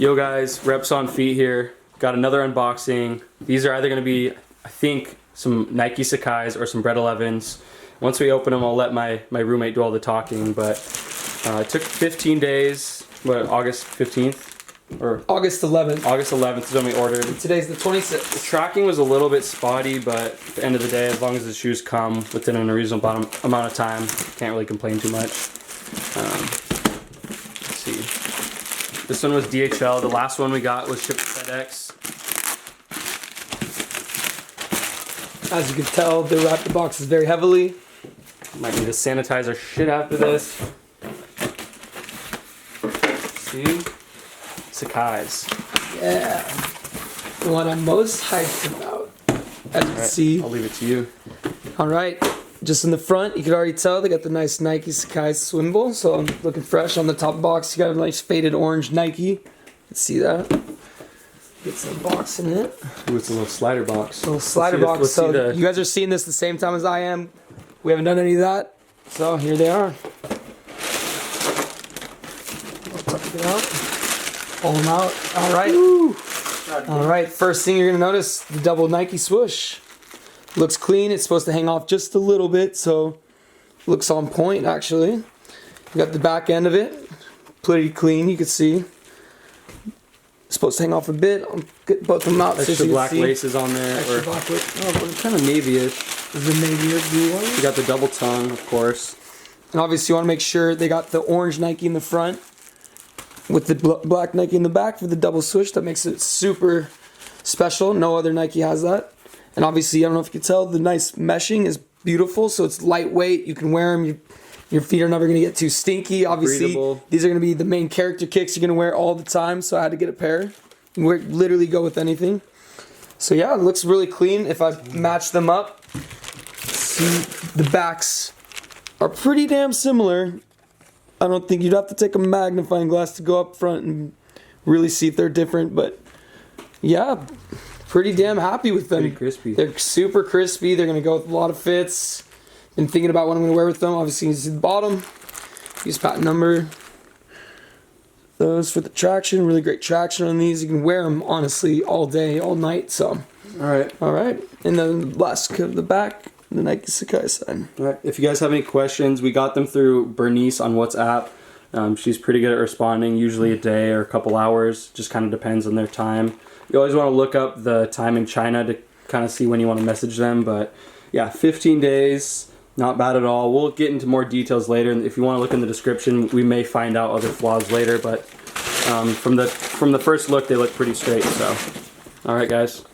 Yo guys, Reps on Feet here. Got another unboxing. These are either going to be, I think, some Nike Sacai's or some Bread 11s. Once we open them, I'll let my roommate do all the talking, but it took 15 days, what, August 15th? Or August 11th. August 11th is when we ordered. Today's the 26th. The tracking was a little bit spotty, but at the end of the day, as long as the shoes come within a reasonable amount of time, can't really complain too much. Let's see. This one was DHL. The last one we got was shipped to FedEx. As you can tell, they wrapped the boxes very heavily. Might need to sanitize our shit after this. See? Sacai's. Yeah. The one I'm most hyped about. As you can see. I'll leave it to you. Alright. Just in the front, you can already tell they got the nice Nike Sacai symbol. So looking fresh on the top box. You got a nice faded orange Nike. You can see that. Get some box in it. Ooh, it's a little slider box. A little slider box. So you guys are seeing this the same time as I am. We haven't done any of that. So here they are. I'll tuck it out. Pull them out. Alright. Alright, first thing you're going to notice, the double Nike swoosh. Looks clean. It's supposed to hang off just a little bit, so looks on point actually. You got the back end of it. Pretty clean, you can see. Supposed to hang off a bit. I'll get both of them out. Extra black laces on there. Extra black laces. Oh, kind of navy-ish. Is the navy blue one? You got the double tongue, of course. And obviously you want to make sure they got the orange Nike in the front with the black Nike in the back for the double swoosh. That makes it super special. No other Nike has that. And obviously, I don't know if you can tell, the nice meshing is beautiful. So it's lightweight. You can wear them. Your feet are never going to get too stinky. Obviously, breathable. These are going to be the main character kicks you're going to wear all the time. So I had to get a pair. You can literally go with anything. So yeah, it looks really clean. If I match them up, see, the backs are pretty damn similar. I don't think you'd have to take a magnifying glass to go up front and really see if they're different. But yeah, pretty damn happy with them. Pretty crispy. They're super crispy. They're going to go with a lot of fits. Been thinking about what I'm going to wear with them. Obviously, you can see the bottom. Use patent number. Those for the traction. Really great traction on these. You can wear them, honestly, all day, all night. So, all right. And then last of the back, the Nike Sacai side. All right. If you guys have any questions, we got them through Bernice on WhatsApp. She's pretty good at responding, usually a day or a couple hours. Just kind of depends on their time. You always want to look up the time in China to kind of see when you want to message them. But yeah, 15 days. Not bad at all. We'll get into more details later, and if you want to look in the description, we may find out other flaws later, but from the first look, they look pretty straight. So, all right, guys.